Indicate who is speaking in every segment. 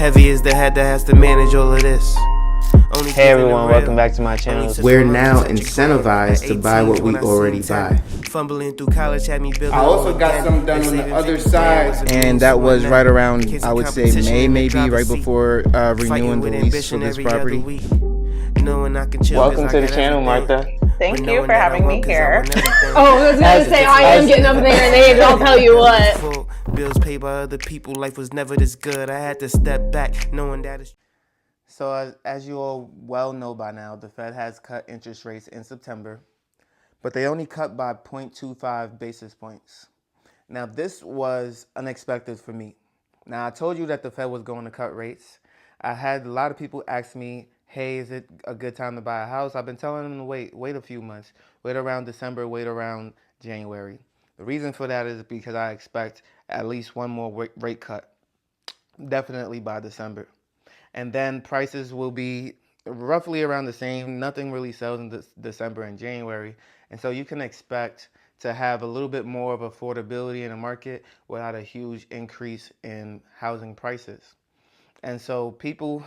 Speaker 1: Heavy is the head that has to manage all of this.
Speaker 2: Hey everyone, welcome back to my channel.
Speaker 3: We're now incentivized to buy what we already buy.
Speaker 1: Fumbling through college had me building.
Speaker 4: I also got some done on the other side.
Speaker 2: And that was right around, I would say, May, maybe right before renewing the lease for this property.
Speaker 1: Welcome to the channel, Martha.
Speaker 5: Thank you for having me here.
Speaker 6: Oh, I was gonna say I am getting up there in age, I'll tell you what.
Speaker 1: Bills paid by other people, life was never this good. I had to step back, knowing that it's...
Speaker 2: So as you all well know by now, the Fed has cut interest rates in September, but they only cut by 0.25 basis points. Now this was unexpected for me. Now I told you that the Fed was going to cut rates. I had a lot of people ask me, hey, is it a good time to buy a house? I've been telling them to wait a few months, wait around December, wait around January. The reason for that is because I expect at least one more rate cut, definitely by December. And then prices will be roughly around the same. Nothing really sells in December and January. And so you can expect to have a little bit more of affordability in the market without a huge increase in housing prices. And so people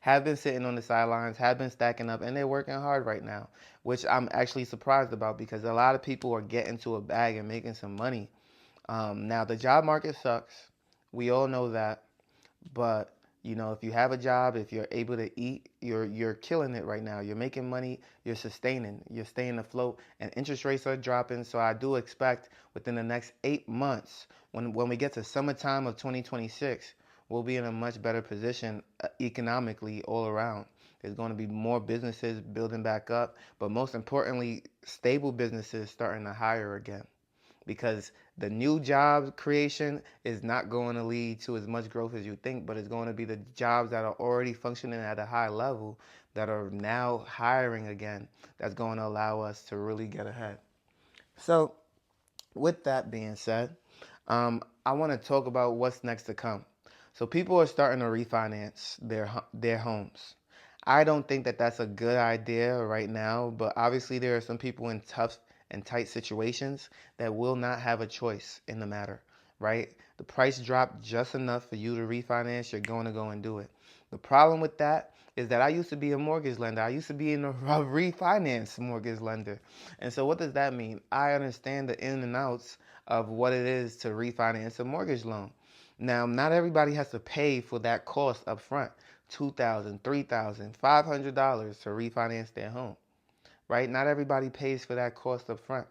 Speaker 2: have been sitting on the sidelines, have been stacking up, and they're working hard right now, which I'm actually surprised about because a lot of people are getting to a bag and making some money. Now, the job market sucks. We all know that. But, you know, if you have a job, if you're able to eat, you're killing it right now. You're making money, you're sustaining, you're staying afloat, and interest rates are dropping. So I do expect within the next 8 months, when we get to summertime of 2026, we'll be in a much better position economically all around. There's going to be more businesses building back up, but most importantly, stable businesses starting to hire again. Because the new job creation is not going to lead to as much growth as you think, but it's going to be the jobs that are already functioning at a high level that are now hiring again that's going to allow us to really get ahead. So with that being said, I want to talk about what's next to come. So people are starting to refinance their homes. I don't think that that's a good idea right now, but obviously there are some people in tough and tight situations that will not have a choice in the matter, right? The price dropped just enough for you to refinance, you're going to go and do it. The problem with that is that I used to be a mortgage lender. I used to be in a refinance mortgage lender. And so what does that mean? I understand the in and outs of what it is to refinance a mortgage loan. Now, not everybody has to pay for that cost up front, $2,000, $3,000, $500 to refinance their home, right? Not everybody pays for that cost up front.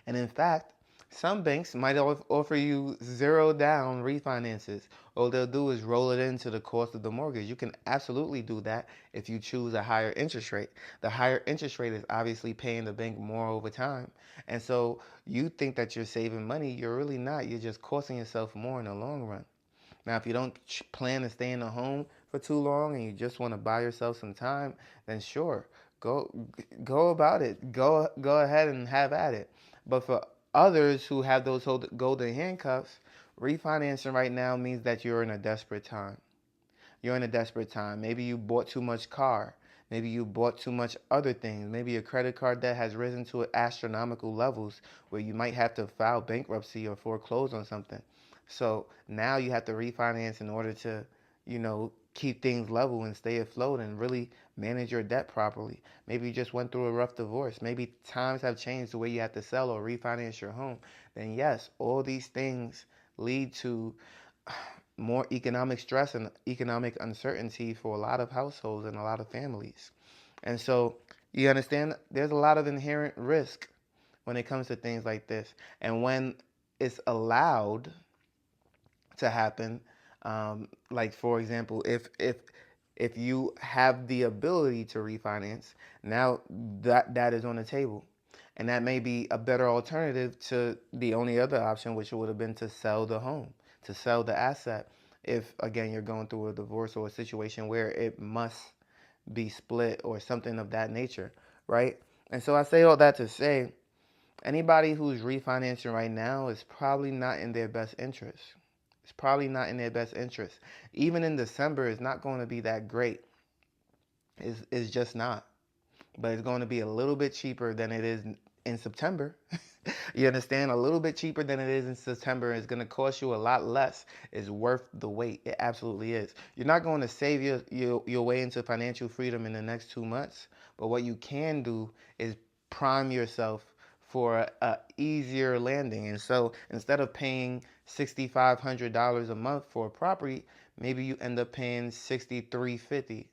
Speaker 2: And in fact, some banks might offer you zero down refinances. All they'll do is roll it into the cost of the mortgage. You can absolutely do that if you choose a higher interest rate. The higher interest rate is obviously paying the bank more over time. And so you think that you're saving money. You're really not. You're just costing yourself more in the long run. Now, if you don't plan to stay in the home for too long and you just want to buy yourself some time, then sure, go about it. Go ahead and have at it. But for others who have those golden handcuffs, refinancing right now means that you're in a desperate time. You're in a desperate time. Maybe you bought too much car. Maybe you bought too much other things. Maybe your credit card debt has risen to astronomical levels where you might have to file bankruptcy or foreclose on something. So now you have to refinance in order to, keep things level and stay afloat and really manage your debt properly. Maybe you just went through a rough divorce. Maybe times have changed the way you have to sell or refinance your home. Then yes, all these things lead to more economic stress and economic uncertainty for a lot of households and a lot of families. And so you understand there's a lot of inherent risk when it comes to things like this. And when it's allowed to happen, like for example, if you have the ability to refinance, now that is on the table. And that may be a better alternative to the only other option, which would have been to sell the home, to sell the asset. If, again, you're going through a divorce or a situation where it must be split or something of that nature, right? And so I say all that to say, anybody who's refinancing right now is probably not in their best interest. It's probably not in their best interest. Even in December, it's not going to be that great. It's just not. But it's going to be a little bit cheaper than it is in September. You understand? A little bit cheaper than it is in September. It's going to cost you a lot less. It's worth the wait. It absolutely is. You're not going to save your way into financial freedom in the next 2 months. But what you can do is prime yourself for a easier landing. And so instead of paying $6,500 a month for a property, maybe you end up paying $6,350.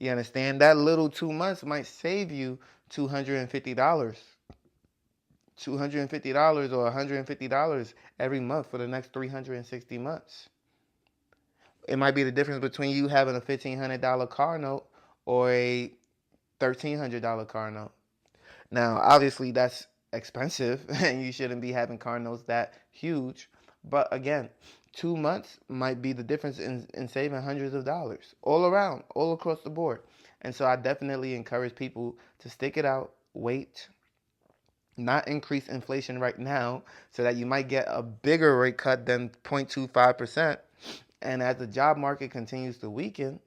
Speaker 2: You understand? That little 2 months might save you $250. $250 or $150 every month for the next 360 months. It might be the difference between you having a $1,500 car note or a $1,300 car note. Now, obviously, that's expensive, and you shouldn't be having car notes that huge. But again, 2 months might be the difference in saving hundreds of dollars all around, all across the board. And so I definitely encourage people to stick it out, wait, not increase inflation right now so that you might get a bigger rate cut than 0.25%. And as the job market continues to weaken,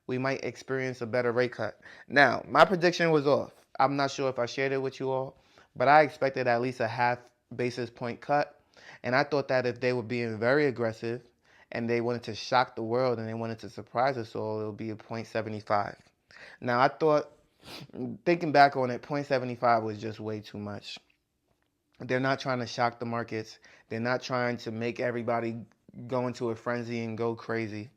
Speaker 2: we might experience a better rate cut. Now, my prediction was off. I'm not sure if I shared it with you all, but I expected at least a half basis point cut. And I thought that if they were being very aggressive and they wanted to shock the world and they wanted to surprise us all, it would be a 0.75. Now, I thought, thinking back on it, 0.75 was just way too much. They're not trying to shock the markets. They're not trying to make everybody go into a frenzy and go crazy.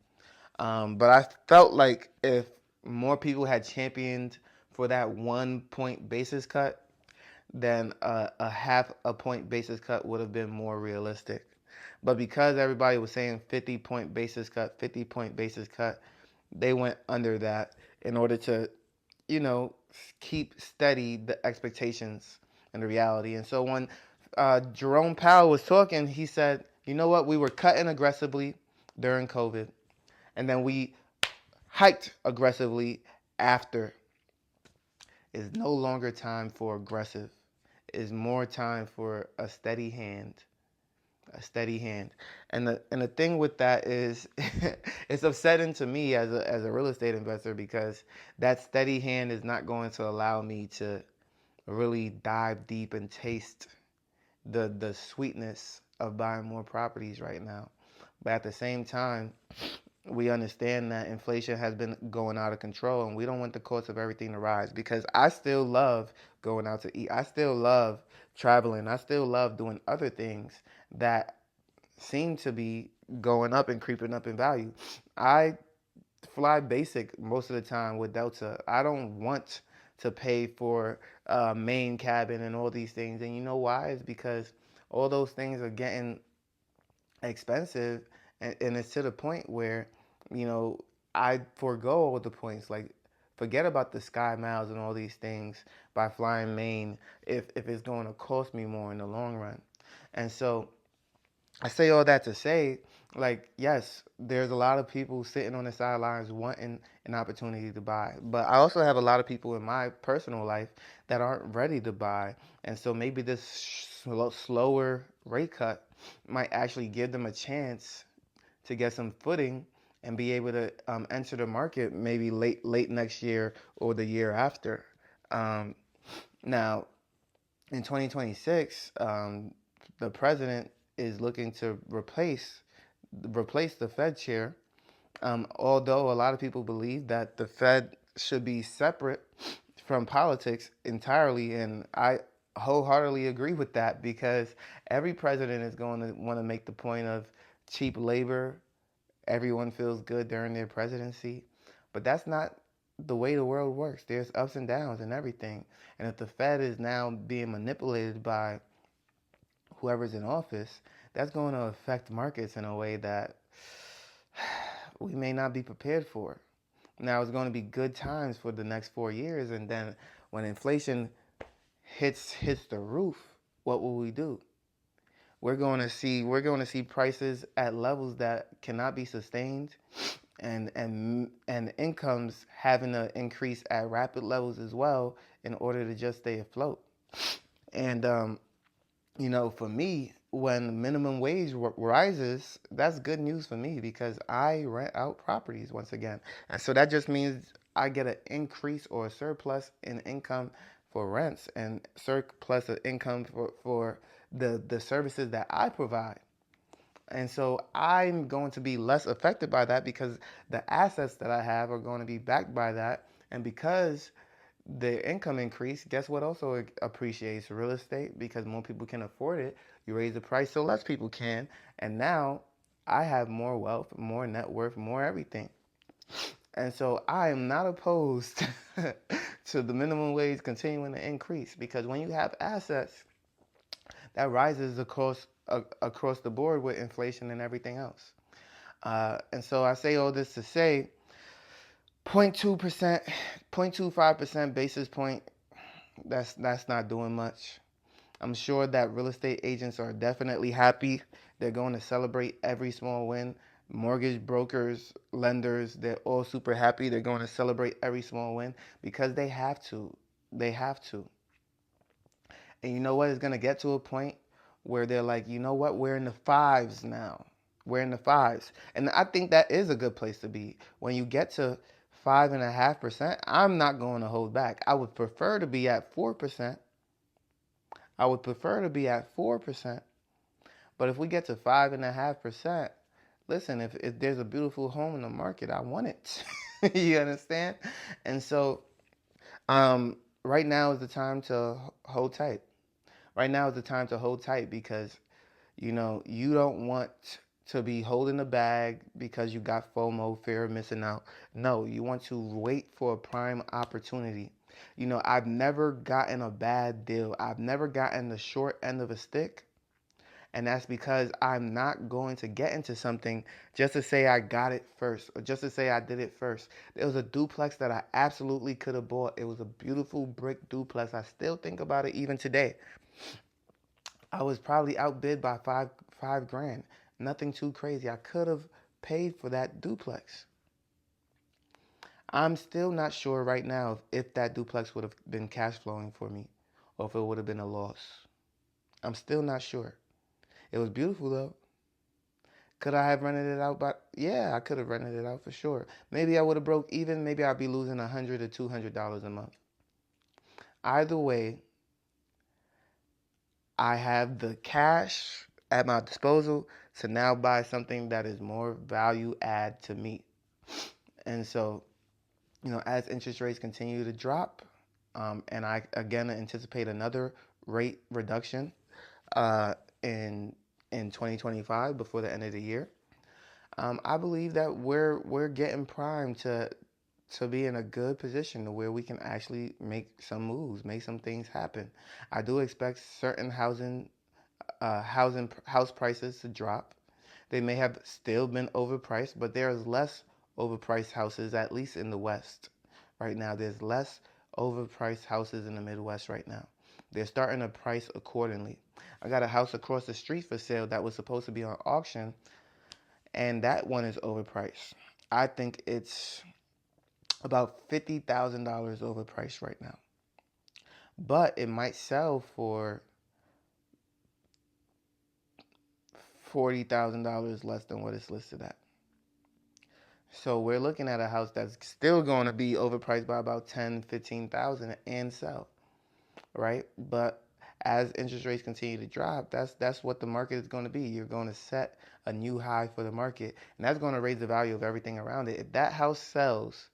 Speaker 2: But I felt like if more people had championed for that 1 point basis cut, then a half a point basis cut would have been more realistic. But because everybody was saying 50-point basis cut, 50-point basis cut, they went under that in order to, keep steady the expectations and the reality. And so when Jerome Powell was talking, he said, you know what, we were cutting aggressively during COVID, and then we hiked aggressively after. It's no longer time for aggressive. It's more time for a steady hand. A steady hand. And the thing with that is it's upsetting to me as a real estate investor, because that steady hand is not going to allow me to really dive deep and taste the sweetness of buying more properties right now. But at the same time, we understand that inflation has been going out of control, and we don't want the cost of everything to rise, because I still love going out to eat. I still love traveling. I still love doing other things that seem to be going up and creeping up in value. I fly basic most of the time with Delta. I don't want to pay for a main cabin and all these things. And you know why? It's because all those things are getting expensive, and it's to the point where, I forego all the points. Like, forget about the Sky Miles and all these things by flying Maine if it's going to cost me more in the long run. And so I say all that to say, like, yes, there's a lot of people sitting on the sidelines wanting an opportunity to buy. But I also have a lot of people in my personal life that aren't ready to buy. And so maybe this slower rate cut might actually give them a chance to get some footing and be able to enter the market maybe late next year or the year after. Now, in 2026, the president is looking to replace the Fed chair. Although a lot of people believe that the Fed should be separate from politics entirely, and I wholeheartedly agree with that, because every president is going to want to make the point of cheap labor. Everyone feels good during their presidency, but that's not the way the world works. There's ups and downs and everything. And if the Fed is now being manipulated by whoever's in office, that's going to affect markets in a way that we may not be prepared for. Now, it's going to be good times for the next 4 years, and then when inflation hits the roof, what will we do? We're going to see prices at levels that cannot be sustained, and incomes having to increase at rapid levels as well in order to just stay afloat. And for me, when minimum wage rises, that's good news for me, because I rent out properties once again. And so that just means I get an increase or a surplus in income for rents and surplus of income for the services that I provide. And so I'm going to be less affected by that because the assets that I have are going to be backed by that. And because the income increase, guess what also appreciates? Real estate, because more people can afford it. You raise the price so less people can. And now I have more wealth, more net worth, more everything. And so I am not opposed to the minimum wage continuing to increase, because when you have assets, that rises across the board with inflation and everything else. And so I say all this to say 0.2%, 0.25% basis point, that's not doing much. I'm sure that real estate agents are definitely happy. They're going to celebrate every small win. Mortgage brokers, lenders, they're all super happy. They're going to celebrate every small win because they have to. They have to. And you know what? It's going to get to a point where they're like, you know what? We're in the fives now. We're in the fives. And I think that is a good place to be. When you get to 5.5%, I'm not going to hold back. I would prefer to be at 4%. I would prefer to be at 4%. But if we get to 5.5%, listen, if there's a beautiful home in the market, I want it. You understand? And so right now is the time to hold tight. Right now is the time to hold tight because, you know, you don't want to be holding the bag because you got FOMO, fear of missing out. No, you want to wait for a prime opportunity. You know, I've never gotten a bad deal. I've never gotten the short end of a stick. And that's because I'm not going to get into something just to say I got it first or just to say I did it first. There was a duplex that I absolutely could have bought. It was a beautiful brick duplex. I still think about it even today. I was probably outbid by five grand. Nothing too crazy. I could have paid for that duplex. I'm still not sure right now if that duplex would have been cash flowing for me or if it would have been a loss. I'm still not sure. It was beautiful though. Could I have rented it out? Yeah, I could have rented it out for sure. Maybe I would have broke even. Maybe I'd be losing $100 or $200 a month. Either way, I have the cash at my disposal to now buy something that is more value add to me. And so, you know, as interest rates continue to drop, and I again anticipate another rate reduction in 2025 before the end of the year, I believe that we're getting primed to be in a good position to where we can actually make some moves, make some things happen. I do expect certain house prices to drop. They may have still been overpriced, but there's less overpriced houses, at least in the West right now. There's less overpriced houses in the Midwest right now. They're starting to price accordingly. I got a house across the street for sale that was supposed to be on auction, and that one is overpriced. I think it's about $50,000 overpriced right now. But it might sell for $40,000 less than what it's listed at. So we're looking at a house that's still going to be overpriced by about $10,000, $15,000 and sell, right? But as interest rates continue to drop, that's what the market is going to be. You're going to set a new high for the market, and that's going to raise the value of everything around it. If that house sells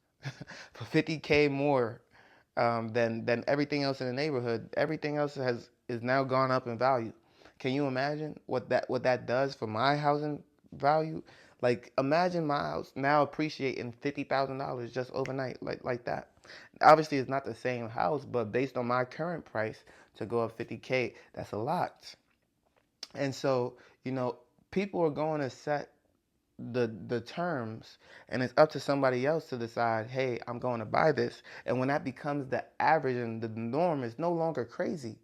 Speaker 2: for $50K more than everything else in the neighborhood, everything else is now gone up in value. Can you imagine what that does for my housing value? Like, imagine my house now appreciating $50,000 just overnight, like that. Obviously, it's not the same house, but based on my current price, to go up 50K, that's a lot. And so, you know, people are going to set the terms, and it's up to somebody else to decide, hey, I'm going to buy this. And when that becomes the average and the norm, it's no longer crazy.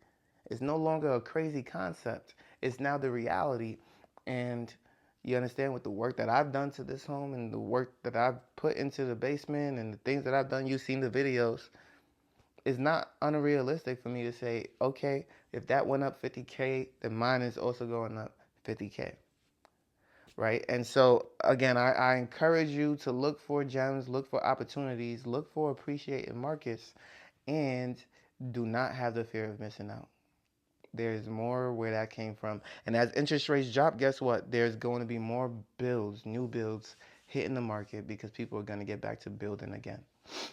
Speaker 2: It's no longer a crazy concept. It's now the reality. And you understand, with the work that I've done to this home and the work that I've put into the basement and the things that I've done, you've seen the videos, it's not unrealistic for me to say, okay, if that went up 50K, then mine is also going up 50K. Right? And so, again, I encourage you to look for gems, look for opportunities, look for appreciating markets, and do not have the fear of missing out. There's more where that came from. And as interest rates drop, guess what? There's going to be more builds, new builds hitting the market because people are going to get back to building again.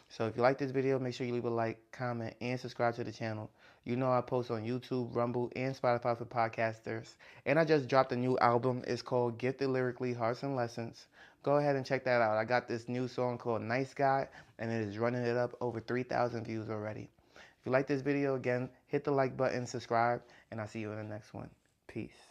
Speaker 2: So if you like this video, make sure you leave a like, comment, and subscribe to the channel. You know I post on YouTube, Rumble, and Spotify for podcasters. And I just dropped a new album. It's called Gifted Lyrically, Hearts and Lessons. Go ahead and check that out. I got this new song called Nice Guy, and it is running it up over 3,000 views already. If you like this video, again, hit the like button, subscribe, and I'll see you in the next one. Peace.